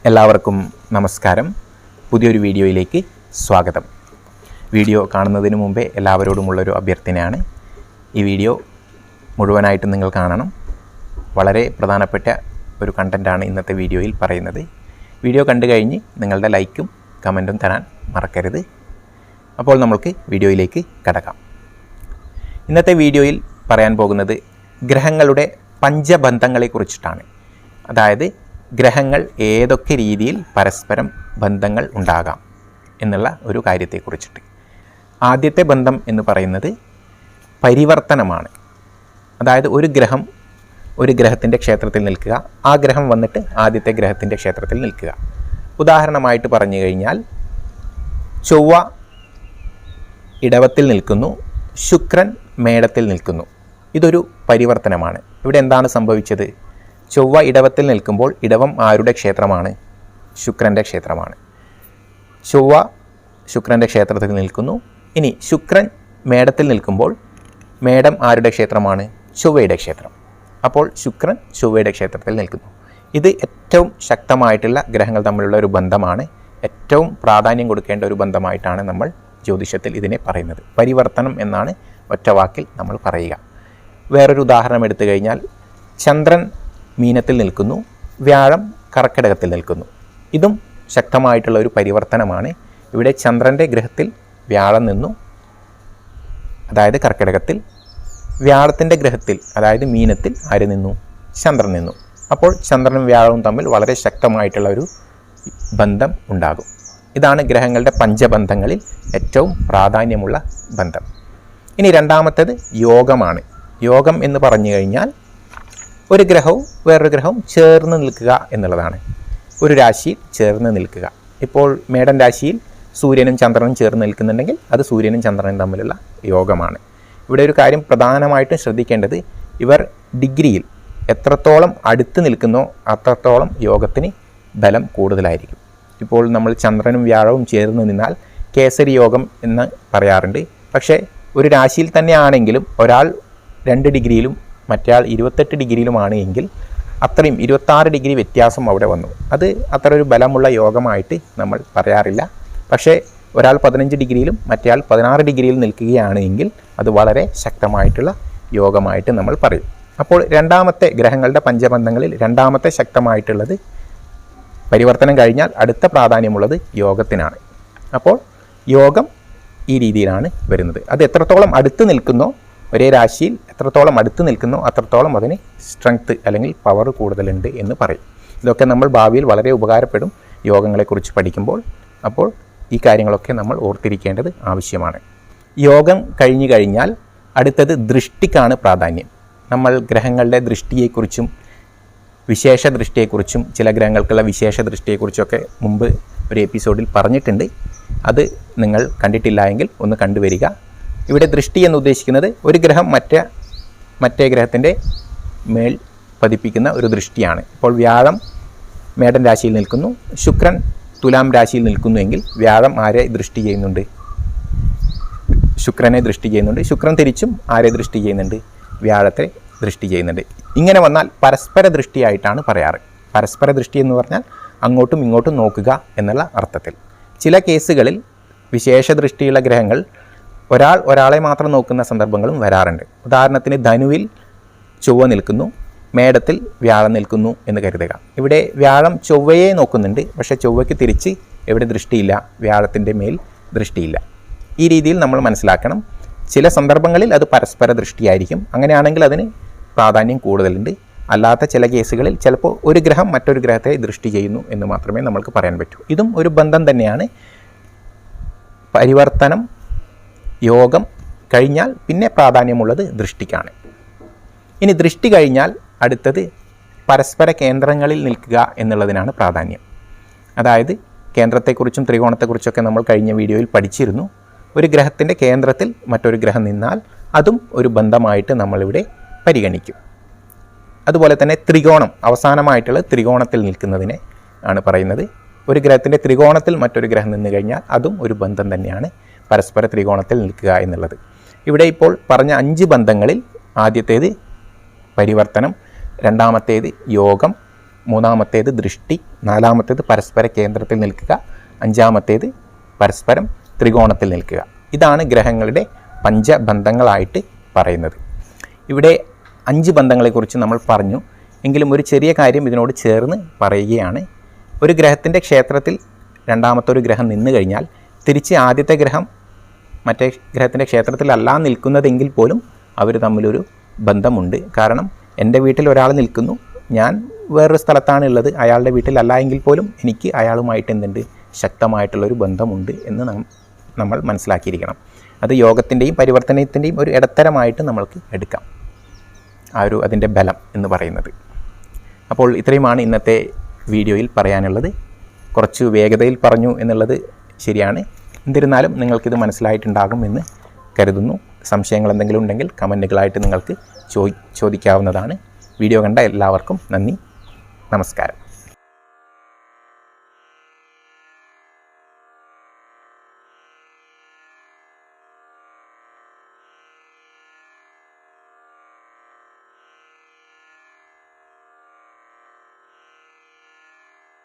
എല്ലാവർക്കും നമസ്കാരം. പുതിയൊരു വീഡിയോയിലേക്ക് സ്വാഗതം. വീഡിയോ കാണുന്നതിന് മുമ്പേ എല്ലാവരോടുമുള്ളൊരു അഭ്യർത്ഥനയാണ്. ഈ വീഡിയോ മുഴുവനായിട്ടും നിങ്ങൾ കാണണം. വളരെ പ്രധാനപ്പെട്ട ഒരു കണ്ടൻറ്റാണ് ഇന്നത്തെ വീഡിയോയിൽ പറയുന്നത്. വീഡിയോ കണ്ടു കഴിഞ്ഞ് നിങ്ങളുടെ ലൈക്കും കമൻറ്റും തരാൻ മറക്കരുത്. അപ്പോൾ നമുക്ക് വീഡിയോയിലേക്ക് കടക്കാം. ഇന്നത്തെ വീഡിയോയിൽ പറയാൻ പോകുന്നത് ഗ്രഹങ്ങളുടെ പഞ്ചബന്ധങ്ങളെക്കുറിച്ചിട്ടാണ്. അതായത് ഗ്രഹങ്ങൾ ഏതൊക്കെ രീതിയിൽ പരസ്പരം ബന്ധങ്ങൾ ഉണ്ടാകാം എന്നുള്ള ഒരു കാര്യത്തെക്കുറിച്ചിട്ട്. ആദ്യത്തെ ബന്ധം എന്ന് പറയുന്നത് പരിവർത്തനമാണ്. അതായത് ഒരു ഗ്രഹം ഒരു ഗ്രഹത്തിൻ്റെ ക്ഷേത്രത്തിൽ നിൽക്കുക, ആ ഗ്രഹം വന്നിട്ട് ആദ്യത്തെ ഗ്രഹത്തിൻ്റെ ക്ഷേത്രത്തിൽ നിൽക്കുക. ഉദാഹരണമായിട്ട് പറഞ്ഞു കഴിഞ്ഞാൽ ചൊവ്വ ഇടവത്തിൽ നിൽക്കുന്നു, ശുക്രൻ മേടത്തിൽ നിൽക്കുന്നു. ഇതൊരു പരിവർത്തനമാണ്. ഇവിടെ എന്താണ് സംഭവിച്ചത്? ചൊവ്വ ഇടവത്തിൽ നിൽക്കുമ്പോൾ ഇടവം ആരുടെ ക്ഷേത്രമാണ്? ശുക്രൻ്റെ ക്ഷേത്രമാണ്. ചൊവ്വ ശുക്രൻ്റെ ക്ഷേത്രത്തിൽ നിൽക്കുന്നു. ഇനി ശുക്രൻ മേടത്തിൽ നിൽക്കുമ്പോൾ മേടം ആരുടെ ക്ഷേത്രമാണ്? ചൊവ്വയുടെ ക്ഷേത്രം. അപ്പോൾ ശുക്രൻ ചൊവ്വയുടെ ക്ഷേത്രത്തിൽ നിൽക്കുന്നു. ഇത് ഏറ്റവും ശക്തമായിട്ടുള്ള ഗ്രഹങ്ങൾ തമ്മിലുള്ള ഒരു ബന്ധമാണ്. ഏറ്റവും പ്രാധാന്യം കൊടുക്കേണ്ട ഒരു ബന്ധമായിട്ടാണ് നമ്മൾ ജ്യോതിഷത്തിൽ ഇതിനെ പറയുന്നത്. പരിവർത്തനം എന്നാണ് ഒറ്റ വാക്കിൽ നമ്മൾ പറയുക. വേറൊരു ഉദാഹരണം എടുത്തു കഴിഞ്ഞാൽ ചന്ദ്രൻ മീനത്തിൽ നിൽക്കുന്നു, വ്യാഴം കർക്കിടകത്തിൽ നിൽക്കുന്നു. ഇതും ശക്തമായിട്ടുള്ള ഒരു പരിവർത്തനമാണ്. ഇവിടെ ചന്ദ്രൻ്റെ ഗ്രഹത്തിൽ വ്യാഴം നിന്നു, അതായത് കർക്കിടകത്തിൽ. വ്യാഴത്തിൻ്റെ ഗ്രഹത്തിൽ അതായത് മീനത്തിൽ ആര് നിന്നു? ചന്ദ്രൻ നിന്നു. അപ്പോൾ ചന്ദ്രനും വ്യാഴവും തമ്മിൽ വളരെ ശക്തമായിട്ടുള്ള ഒരു ബന്ധം ഉണ്ടാകും. ഇതാണ് ഗ്രഹങ്ങളുടെ പഞ്ചബന്ധങ്ങളിൽ ഏറ്റവും പ്രാധാന്യമുള്ള ബന്ധം. ഇനി രണ്ടാമത്തേത് യോഗമാണ്. യോഗം എന്ന് പറഞ്ഞു കഴിഞ്ഞാൽ ഒരു ഗ്രഹവും വേറൊരു ഗ്രഹവും ചേർന്ന് നിൽക്കുക എന്നുള്ളതാണ്. ഒരു രാശിയിൽ ചേർന്ന് നിൽക്കുക. ഇപ്പോൾ മേടൻ രാശിയിൽ സൂര്യനും ചന്ദ്രനും ചേർന്ന് നിൽക്കുന്നുണ്ടെങ്കിൽ അത് സൂര്യനും ചന്ദ്രനും തമ്മിലുള്ള യോഗമാണ്. ഇവിടെ ഒരു കാര്യം പ്രധാനമായിട്ടും ശ്രദ്ധിക്കേണ്ടത്, ഇവർ ഡിഗ്രിയിൽ എത്രത്തോളം അടുത്ത് നിൽക്കുന്നോ അത്രത്തോളം യോഗത്തിന് ബലം കൂടുതലായിരിക്കും. ഇപ്പോൾ നമ്മൾ ചന്ദ്രനും വ്യാഴവും ചേർന്ന് നിന്നാൽ കേസരി യോഗം എന്ന് പറയാറുണ്ട്. പക്ഷേ ഒരു രാശിയിൽ തന്നെ ആണെങ്കിലും ഒരാൾ 2 ഡിഗ്രിയിലും മറ്റയാൾ 28 ഡിഗ്രിയിലുമാണ് എങ്കിൽ അത്രയും 26 ഡിഗ്രി വ്യത്യാസം അവിടെ വന്നു. അത് അത്ര ഒരു ബലമുള്ള യോഗമായിട്ട് നമ്മൾ പറയാറില്ല. പക്ഷേ ഒരാൾ 15 ഡിഗ്രിയിലും മറ്റയാൾ 16 ഡിഗ്രിയിൽ നിൽക്കുകയാണ് എങ്കിൽ അത് വളരെ ശക്തമായിട്ടുള്ള യോഗമായിട്ട് നമ്മൾ പറയും. അപ്പോൾ രണ്ടാമത്തെ ഗ്രഹങ്ങളുടെ പഞ്ചബന്ധങ്ങളിൽ രണ്ടാമത്തെ ശക്തമായിട്ടുള്ളത് പരിവർത്തനം കഴിഞ്ഞാൽ അടുത്ത പ്രാധാന്യമുള്ളത് യോഗത്തിനാണ്. അപ്പോൾ യോഗം ഈ രീതിയിലാണ് വരുന്നത്. അത് എത്രത്തോളം അടുത്ത് നിൽക്കുന്നോ, ഒരേ രാശിയിൽ എത്രത്തോളം അടുത്ത് നിൽക്കുന്നോ അത്രത്തോളം അതിന് സ്ട്രെങ്ത് അല്ലെങ്കിൽ പവർ കൂടുതലുണ്ട് എന്ന് പറയും. ഇതൊക്കെ നമ്മൾ ഭാവിയിൽ വളരെ ഉപകാരപ്പെടും യോഗങ്ങളെക്കുറിച്ച് പഠിക്കുമ്പോൾ. അപ്പോൾ ഈ കാര്യങ്ങളൊക്കെ നമ്മൾ ഓർത്തിരിക്കേണ്ടത് ആവശ്യമാണ്. യോഗം കഴിഞ്ഞു കഴിഞ്ഞാൽ അടുത്തത് ദൃഷ്ടിക്കാണ് പ്രാധാന്യം. നമ്മൾ ഗ്രഹങ്ങളുടെ ദൃഷ്ടിയെക്കുറിച്ചും വിശേഷ ദൃഷ്ടിയെക്കുറിച്ചും ചില ഗ്രഹങ്ങൾക്കുള്ള വിശേഷ ദൃഷ്ടിയെക്കുറിച്ചൊക്കെ മുമ്പ് ഒരു എപ്പിസോഡിൽ പറഞ്ഞിട്ടുണ്ട്. അത് നിങ്ങൾ കണ്ടിട്ടില്ല എങ്കിൽ ഒന്ന് കണ്ടുവരിക. ഇവിടെ ദൃഷ്ടി എന്ന് ഉദ്ദേശിക്കുന്നത് ഒരു ഗ്രഹം മറ്റേ ഗ്രഹത്തിൻ്റെ മേൽ പതിപ്പിക്കുന്ന ഒരു ദൃഷ്ടിയാണ്. ഇപ്പോൾ വ്യാഴം മേടൻ രാശിയിൽ നിൽക്കുന്നു, ശുക്രൻ തുലാം രാശിയിൽ നിൽക്കുന്നുവെങ്കിൽ വ്യാഴം ആരെ ദൃഷ്ടി ചെയ്യുന്നുണ്ട്? ശുക്രനെ ദൃഷ്ടി ചെയ്യുന്നുണ്ട്. ശുക്രൻ തിരിച്ചും ആരെ ദൃഷ്ടി ചെയ്യുന്നുണ്ട്? വ്യാഴത്തെ ദൃഷ്ടി ചെയ്യുന്നുണ്ട്. ഇങ്ങനെ വന്നാൽ പരസ്പര ദൃഷ്ടിയായിട്ടാണ് പറയാറ്. പരസ്പര ദൃഷ്ടി എന്ന് പറഞ്ഞാൽ അങ്ങോട്ടും ഇങ്ങോട്ടും നോക്കുക എന്നുള്ള അർത്ഥത്തിൽ. ചില കേസുകളിൽ വിശേഷ ദൃഷ്ടിയുള്ള ഗ്രഹങ്ങൾ ഒരാളെ മാത്രം നോക്കുന്ന സന്ദർഭങ്ങളും വരാറുണ്ട്. ഉദാഹരണത്തിന് ധനുവിൽ ചൊവ്വ നിൽക്കുന്നു, മേടത്തിൽ വ്യാഴം നിൽക്കുന്നു എന്ന് കരുതുക. ഇവിടെ വ്യാഴം ചൊവ്വയെ നോക്കുന്നുണ്ട്, പക്ഷേ ചൊവ്വയ്ക്ക് തിരിച്ച് എവിടെ ദൃഷ്ടിയില്ല? വ്യാഴത്തിൻ്റെ മേൽ ദൃഷ്ടിയില്ല. ഈ രീതിയിൽ നമ്മൾ മനസ്സിലാക്കണം. ചില സന്ദർഭങ്ങളിൽ അത് പരസ്പര ദൃഷ്ടിയായിരിക്കും. അങ്ങനെയാണെങ്കിൽ അതിന് പ്രാധാന്യം കൂടുതലുണ്ട്. അല്ലാത്ത ചില കേസുകളിൽ ചിലപ്പോൾ ഒരു ഗ്രഹം മറ്റൊരു ഗ്രഹത്തെ ദൃഷ്ടി ചെയ്യുന്നു എന്ന് മാത്രമേ നമ്മൾക്ക് പറയാൻ പറ്റൂ. ഇതും ഒരു ബന്ധം തന്നെയാണ്. പരിവർത്തനം യോഗം കഴിഞ്ഞാൽ പിന്നെ പ്രാധാന്യമുള്ളത് ദൃഷ്ടിക്കാണ്. ഇനി ദൃഷ്ടി കഴിഞ്ഞാൽ അടുത്തത് പരസ്പര കേന്ദ്രങ്ങളിൽ നിൽക്കുക എന്നുള്ളതിനാണ് പ്രാധാന്യം. അതായത് കേന്ദ്രത്തെക്കുറിച്ചും ത്രികോണത്തെക്കുറിച്ചൊക്കെ നമ്മൾ കഴിഞ്ഞ വീഡിയോയിൽ പഠിച്ചിരുന്നു. ഒരു ഗ്രഹത്തിൻ്റെ കേന്ദ്രത്തിൽ മറ്റൊരു ഗ്രഹം നിന്നാൽ അതും ഒരു ബന്ധമായിട്ട് നമ്മളിവിടെ പരിഗണിക്കും. അതുപോലെ തന്നെ ത്രികോണം, അവസാനമായിട്ടുള്ള ത്രികോണത്തിൽ നിൽക്കുന്നതിനെ ആണ് പറയുന്നത്. ഒരു ഗ്രഹത്തിൻ്റെ ത്രികോണത്തിൽ മറ്റൊരു ഗ്രഹം നിന്ന് കഴിഞ്ഞാൽ അതും ഒരു ബന്ധം തന്നെയാണ്, പരസ്പര ത്രികോണത്തിൽ നിൽക്കുക എന്നുള്ളത്. ഇവിടെ ഇപ്പോൾ പറഞ്ഞ 5 ബന്ധങ്ങളിൽ ആദ്യത്തേത് പരിവർത്തനം, രണ്ടാമത്തേത് യോഗം, മൂന്നാമത്തേത് ദൃഷ്ടി, നാലാമത്തേത് പരസ്പര കേന്ദ്രത്തിൽ നിൽക്കുക, അഞ്ചാമത്തേത് പരസ്പരം ത്രികോണത്തിൽ നിൽക്കുക. ഇതാണ് ഗ്രഹങ്ങളുടെ പഞ്ചബന്ധങ്ങളായിട്ട് പറയുന്നത്. ഇവിടെ 5 ബന്ധങ്ങളെക്കുറിച്ച് നമ്മൾ പറഞ്ഞു. എങ്കിലും ഒരു ചെറിയ കാര്യം ഇതിനോട് ചേർന്ന് പറയുകയാണ്. ഒരു ഗ്രഹത്തിൻ്റെ ക്ഷേത്രത്തിൽ രണ്ടാമത്തെ ഒരു ഗ്രഹം നിന്ന് കഴിഞ്ഞാൽ തിരിച്ച് ആദ്യത്തെ ഗ്രഹം മറ്റേ ഗ്രഹത്തിൻ്റെ ക്ഷേത്രത്തിലല്ല നിൽക്കുന്നതെങ്കിൽ പോലും അവർ തമ്മിലൊരു ബന്ധമുണ്ട്. കാരണം എൻ്റെ വീട്ടിൽ ഒരാൾ നിൽക്കുന്നു, ഞാൻ വേറൊരു സ്ഥലത്താണ് ഉള്ളത്, അയാളുടെ വീട്ടിലല്ല എങ്കിൽ പോലും എനിക്ക് അയാളുമായിട്ട് എന്തുണ്ട്, ശക്തമായിട്ടുള്ളൊരു ബന്ധമുണ്ട് എന്ന് നമ്മൾ മനസ്സിലാക്കിയിരിക്കണം. അത് യോഗത്തിൻ്റെയും പരിവർത്തനത്തിൻ്റെയും ഒരു ഇടത്തരമായിട്ട് നമ്മൾക്ക് എടുക്കാം, അതിൻ്റെ ബലം എന്ന് പറയുന്നത്. അപ്പോൾ ഇത്രയുമാണ് ഇന്നത്തെ വീഡിയോയിൽ പറയാനുള്ളത്. കുറച്ച് വേഗതയിൽ പറഞ്ഞു എന്നുള്ളത് ശരിയാണ്. എന്നിരുന്നാലും നിങ്ങൾക്കിത് മനസ്സിലായിട്ടുണ്ടാകും എന്ന് കരുതുന്നു. സംശയങ്ങൾ എന്തെങ്കിലും ഉണ്ടെങ്കിൽ കമൻറ്റുകളായിട്ട് നിങ്ങൾക്ക് ചോദിക്കാവുന്നതാണ്. വീഡിയോ കണ്ട എല്ലാവർക്കും നന്ദി, നമസ്കാരം.